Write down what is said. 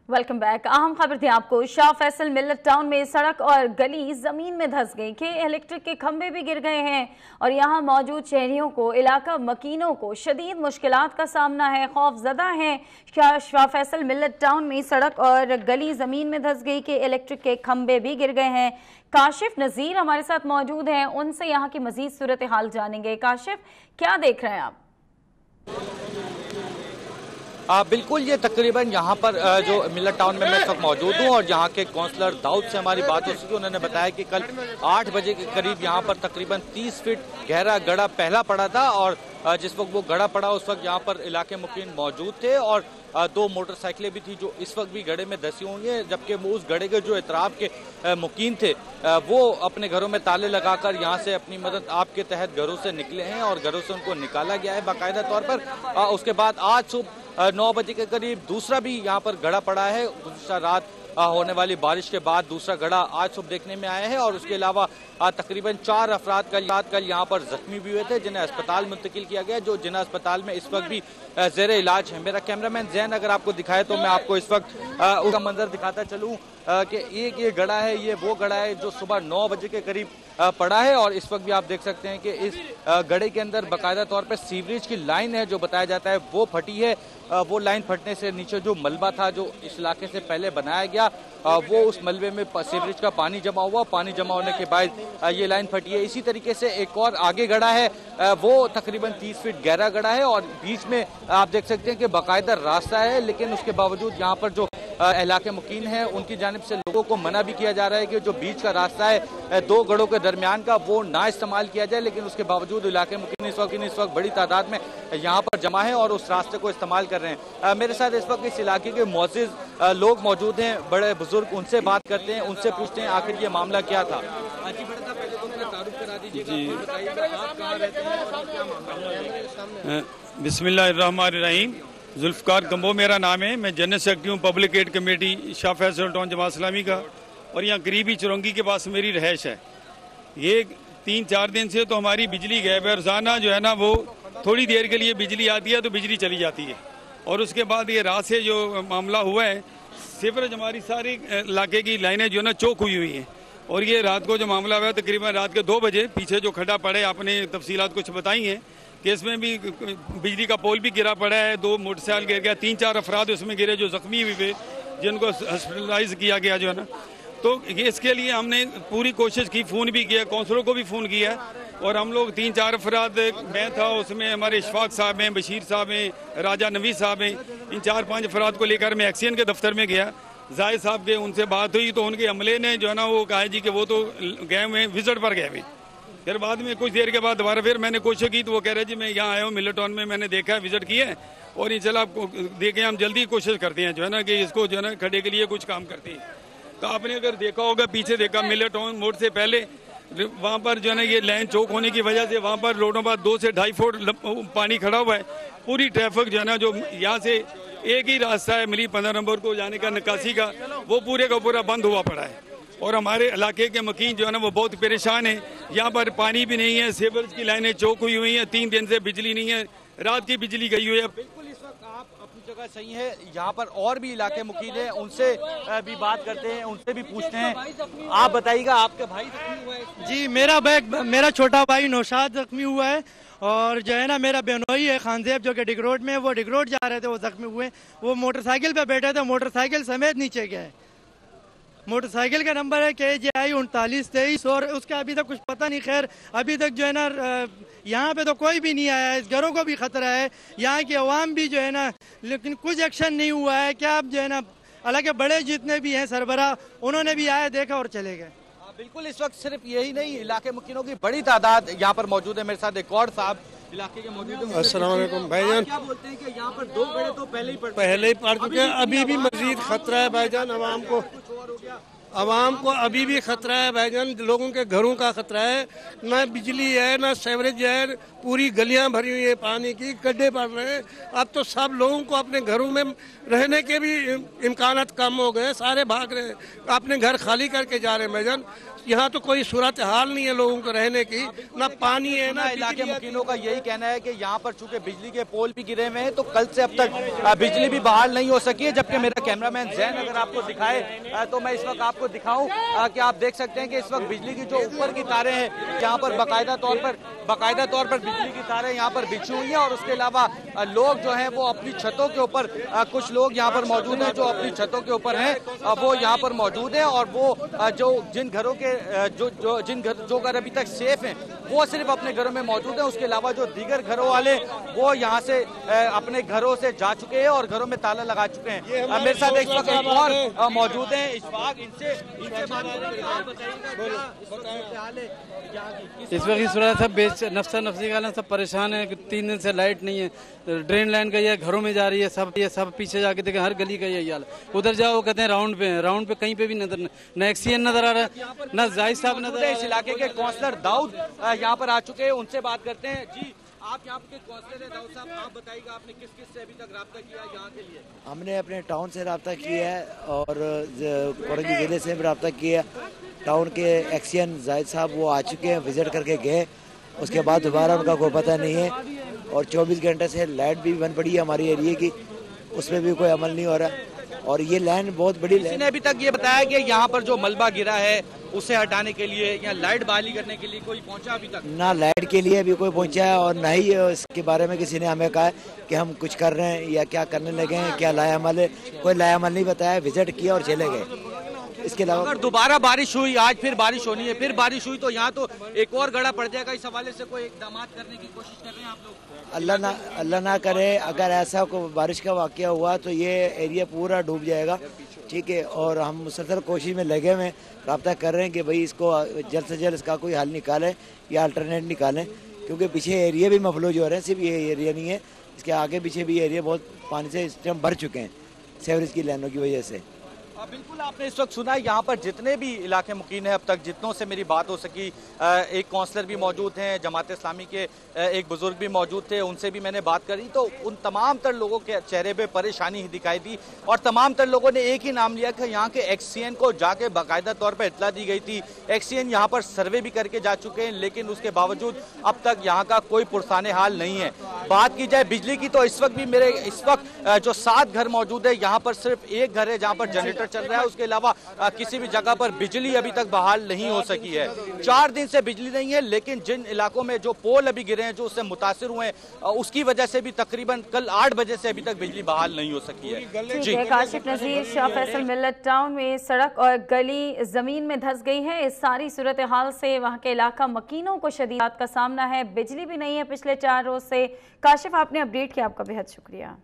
Welcome back. अहम खबर थी आपको। शाह फैसल मिल्लत टाउन में सड़क और गली जमीन में धंस गई कि इलेक्ट्रिक के खंभे भी गिर गए हैं और यहां मौजूद शहरियों को, इलाका मकीनों को शदीद मुश्किलात का सामना है, खौफजदा हैं। शाह फैसल मिल्लत टाउन में सड़क और गली जमीन में धंस गई कि इलेक्ट्रिक के खंभे भी गिर गए हैं। काशिफ नजीर हमारे साथ मौजूद हैं, उनसे यहाँ की मजीद सूरत हाल जानेंगे। काशिफ, क्या देख रहे हैं आप? बिल्कुल, ये तकरीबन यहाँ पर जो मिल्लत टाउन में मैं इस वक्त मौजूद हूँ और यहाँ के काउंसलर दाऊद से हमारी बात हो सकी। उन्होंने बताया कि कल 8 बजे के करीब यहाँ पर तकरीबन 30 फीट गहरा गड्ढा पहला पड़ा था और जिस वक्त वो गड्ढा पड़ा उस वक्त यहाँ पर इलाके मुकीन मौजूद थे और 2 मोटरसाइकिलें भी थी जो इस वक्त भी गड्ढे में धंसी हुई हैं, जबकि वो उस गड्ढे के जो इतराफ के मुकीन थे वो अपने घरों में ताले लगाकर यहाँ से अपनी मदद आपके तहत घरों से निकले हैं और घरों से उनको निकाला गया है बाकायदा तौर पर। उसके बाद आज सुबह 9 बजे के करीब दूसरा भी यहाँ पर गड्ढा पड़ा है। गुज़िश्ता रात होने वाली बारिश के बाद दूसरा गड्ढा आज सुबह देखने में आया है और उसके अलावा तकरीबन 4 अफराद कल यहाँ पर जख्मी भी हुए थे जिन्हें अस्पताल मुंतकिल किया गया, जो जिन्हें अस्पताल में इस वक्त भी ज़ेर इलाज है। मेरा कैमरामैन जैन अगर आपको दिखाए तो मैं आपको इस वक्त उसका मंजर दिखाता चलूँ कि एक ये गड्ढा है, ये वो गड्ढा है जो सुबह 9 बजे के करीब पड़ा है और इस वक्त भी आप देख सकते हैं कि इस गड्ढे के अंदर बाकायदा तौर पर सीवरेज की लाइन है जो बताया जाता है वो फटी है। वो लाइन फटने से नीचे जो मलबा था जो इस इलाके से पहले बनाया गया वो उस मलबे में सीवरेज का पानी जमा हुआ, पानी जमा होने के बाद ये लाइन फटी है। इसी तरीके से एक और आगे गड्ढा है वो तकरीबन 30 फीट गहरा गड्ढा है और बीच में आप देख सकते हैं कि बाकायदा रास्ता है, लेकिन उसके बावजूद यहाँ पर जो इलाके मुकीन हैं उनकी जानिब से लोगों को मना भी किया जा रहा है कि जो बीच का रास्ता है 2 गढ़ों के दरमियान का वो ना इस्तेमाल किया जाए, लेकिन उसके बावजूद इलाके मुकीन इस वक्त बड़ी तादाद में यहाँ पर जमा है और उस रास्ते को इस्तेमाल कर रहे हैं। मेरे साथ इस वक्त इस इलाके के मुअज़्ज़िज़ लोग मौजूद हैं, बड़े बुजुर्ग, उनसे बात करते हैं, उनसे पूछते हैं आखिर ये मामला क्या था। बिस्मिल्लाहिर्रहमानिर्रहीम। जुल्फ़कार गंबो मेरा नाम है, मैं जनरल सेक्रेटरी हूँ public aid committee Shah Faisal town Jamaat Islami का और यहाँ करीबी चुरंगी के पास मेरी रहायश है। ये 3-4 दिन से तो हमारी बिजली गायब है। रोजाना जो है ना वो थोड़ी देर के लिए बिजली आती है तो बिजली चली जाती है और उसके बाद ये रात से जो मामला हुआ है, सिर्फ हमारी सारी इलाके की लाइनें जो है ना चौक हुई हैं और ये रात को जो मामला हुआ है तकरीबन रात के 2 बजे पीछे जो खड्डा पड़े, आपने तफसीलात कुछ बताई हैं कि इसमें भी बिजली का पोल भी गिरा पड़ा है, 2 मोटरसाइकिल गिर गया, 3-4 अफराद उसमें गिरे जो जख्मी भी हुए, जिनको हॉस्पिटलाइज किया गया जो है ना। तो इसके लिए हमने पूरी कोशिश की, फ़ोन भी किया, काउंसलरों को भी फ़ोन किया और हम लोग 3-4 अफराद, मैं था उसमें, हमारे इशफाक साहब हैं, बशीर साहब हैं, राजा नवी साहब हैं, इन 4-5 अफराद को लेकर मैं एक्सीएन के दफ्तर में गया। जाहिद साहब के उनसे बात हुई तो उनके अमले ने जो है ना वो कहा जी कि वो तो गए हुए विजिट पर गए हुए। फिर बाद में कुछ देर के बाद दोबारा फिर मैंने कोशिश की तो वो कह रहे जी मैं यहाँ आया हूँ मिल्लत टाउन में, मैंने देखा है, विजिट किया है और इंशाल्लाह आपको देखें हम जल्दी कोशिश करते हैं जो है ना कि इसको जो है ना खड्डे के लिए कुछ काम करते हैं। तो आपने अगर देखा होगा, पीछे देखा मिल्लत टाउन मोड़ से पहले वहाँ पर जो है ना ये लाइन चौक होने की वजह से वहाँ पर रोडों पर 2 से 2.5 फुट पानी खड़ा हुआ है। पूरी ट्रैफिक जो है ना जो यहाँ से एक ही रास्ता है मिली 15 नंबर को जाने का निकासी का, वो पूरे का पूरा बंद हुआ पड़ा है और हमारे इलाके के मकीन जो है ना वो बहुत परेशान है। यहाँ पर पानी भी नहीं है, सीवरेज की लाइनें चौक हुई हैं, 3 दिन से बिजली नहीं है, रात की बिजली गई हुई है। बिल्कुल इस वक्त आप अपनी जगह सही है, यहाँ पर और भी इलाके मुकीन है, उनसे भी बात करते हैं, उनसे भी पूछते हैं। आप बताइएगा, आपका भाई जख्मी हुआ है? जी, मेरा छोटा भाई नौशाद जख्मी हुआ है और जो है ना मेरा बेनोई है खानजेब जो कि डिगरोड में, वो डिगरोड जा रहे थे, वो जख्मी हुए। वो मोटरसाइकिल पे बैठे थे, मोटरसाइकिल समेत नीचे गए। मोटरसाइकिल का नंबर है KJI 3923 और उसका अभी तक कुछ पता नहीं। खैर अभी तक जो है ना यहाँ पे तो कोई भी नहीं आया है, इस घरों को भी खतरा है, यहाँ की अवाम भी जो है ना, लेकिन कुछ एक्शन नहीं हुआ है। क्या अब जो है ना हालांकि बड़े जितने भी हैं सरबराह उन्होंने भी आया, देखा और चले गए। बिल्कुल इस वक्त सिर्फ यही नहीं, इलाके मुकीनों की बड़ी तादाद यहाँ पर मौजूद है। मेरे साथ एक और साहब इलाके के मौजूद हैं। अस्सलाम वालेकुम भाईजान। क्या बोलते हैं कि यहाँ पर 2 गड्ढे तो पहले ही पड़ चुके हैं, अभी भी मजीद खतरा है भाईजान। आवाम को अभी भी खतरा है भाईजान, लोगों के घरों का खतरा है। ना बिजली है, ना सेवरेज है, पूरी गलियां भरी हुई है पानी की, गड्ढे पड़ रहे हैं। अब तो सब लोगों को अपने घरों में रहने के भी इम्कानात कम हो गए, सारे भाग रहे हैं, अपने घर खाली करके जा रहे हैं भाईजान। यहाँ तो कोई सूरत हाल नहीं है लोगों को रहने की, ना पानी है ना इलाके मुकीनों का यही कहना है कि यहाँ पर चूंकि बिजली के पोल भी गिरे हुए हैं तो कल से अब तक बिजली भी बहाल नहीं हो सकी है। जबकि मेरा कैमरामैन जैन अगर आपको दिखाए तो मैं इस वक्त आपको दिखाऊं कि आप देख सकते हैं कि इस वक्त बिजली की जो ऊपर की तारें हैं यहाँ पर बाकायदा तौर पर बिजली की तारें यहाँ पर बिछी हुई हैं और उसके अलावा लोग जो हैं वो अपनी छतों के ऊपर, कुछ लोग यहाँ पर मौजूद हैं जो अपनी छतों के ऊपर हैं, वो यहाँ पर मौजूद हैं और वो जो जिन घरों के जो घर अभी तक सेफ हैं वो सिर्फ अपने घरों में मौजूद हैं। उसके अलावा जो दीगर घरों वाले वो यहाँ से अपने घरों से जा चुके हैं और घरों में ताला लगा चुके हैं। मेरे साथ इस वक्त एक और मौजूद हैं, इनसे इस वक्त इस वजह सब नफसी का सब परेशान है। 3 दिन से लाइट नहीं है, ड्रेन लाइन गई है, घरों में जा रही है, सब पीछे जाके देखें हर गली का यही हाल। उधर जाओ वो कहते हैं राउंड पे कहीं पे भी नजर न एक्सीएन नजर आ रहा है, न जाहिद साहब नजर। इस इलाके के काउंसलर दाऊद यहाँ पर आ चुके हैं, उनसे बात करते हैं। जी, आप यहाँ के काउंसलर हैं दाऊद साहब, आप बताइएगा आपने किस किस से अभी तक रब्ता किया यहाँ के लिए? हमने अपने टाउन से रब्ता किया है और कोरंगी जिले से भी रब्ता किया। टाउन के एक्सीएन जाहिद साहब वो आ चुके हैं, विजिट करके गए, उसके बाद दोबारा उनका कोई पता नहीं है। और 24 घंटे से लाइट भी बंद पड़ी है हमारी एरिया की, उसमें भी कोई अमल नहीं हो रहा। और ये लाइन बहुत बड़ी लाइन। ने अभी तक ये बताया कि यहाँ पर जो मलबा गिरा है उसे हटाने के लिए या लाइट बहाली करने के लिए कोई पहुंचा अभी तक? ना लाइट के लिए अभी कोई पहुंचा है और ना ही इसके बारे में किसी ने हमें कहा है कि हम कुछ कर रहे हैं या क्या करने लगे हैं, क्या लायामल है, कोई लायामल नहीं बताया। विजिट किया और चले गए। इसके अलावा अगर दोबारा बारिश हुई, आज फिर बारिश होनी है, फिर बारिश हुई तो यहाँ तो एक और गड़ा पड़ जाएगा। इस हवाले से कोई इकदाम करने की कोशिश कर रहे हैं आप लोग? अल्लाह ना करे अगर ऐसा कोई बारिश का वाकया हुआ तो ये एरिया पूरा डूब जाएगा, ठीक है। और हम मुसलसल कोशिश में लगे हुए रब्ता कर रहे हैं कि भाई इसको जल्द से जल्द इसका कोई हल निकालें या अल्टरनेट निकालें, क्योंकि पीछे एरिया भी मफलूज हो रहे हैं। सिर्फ ये एरिया नहीं है, इसके आगे पीछे भी एरिया बहुत पानी से इस टाइम भर चुके हैं सीवरेज की लाइनों की वजह से। बिल्कुल, आपने इस वक्त सुना यहाँ पर जितने भी इलाके मुकीन हैं, अब तक जितनों से मेरी बात हो सकी, एक काउंसलर भी मौजूद हैं, जमात इस्लामी के एक बुजुर्ग भी मौजूद थे, उनसे भी मैंने बात करी तो उन तमाम तर लोगों के चेहरे पे परेशानी ही दिखाई दी और तमाम तर लोगों ने एक ही नाम लिया कि यहाँ के एक्सीएन को जाके बाकायदा तौर पर इतला दी गई थी। एक्सीएन यहाँ पर सर्वे भी करके जा चुके हैं, लेकिन उसके बावजूद अब तक यहाँ का कोई पुरसाने हाल नहीं है। बात की जाए बिजली की तो इस वक्त भी मेरे जो 7 घर मौजूद है, यहाँ पर सिर्फ एक घर है जहाँ पर जनरेटर चल रहा है, उसके अलावा किसी भी जगह पर बिजली अभी तक बहाल नहीं हो सकी है। 4 दिन से बिजली नहीं है, लेकिन जिन इलाकों में जो पोल अभी गिरे हैं, जो उससे मुतासिर हुए हैं, उसकी वजह से भी तकरीबन कल 8 बजे से अभी तक बिजली बहाल नहीं हो सकी है। जी, काशिफ नजीर, शाह फैसल मिल्लत टाउन में सड़क और गली जमीन में धंस गई है। इस सारी सूरत हाल से वहाँ के इलाका मकीनों को शदीद का सामना है। बिजली भी नहीं है पिछले 4 रोज से। काशिफ, आपने अपडेट किया, आपका बेहद शुक्रिया।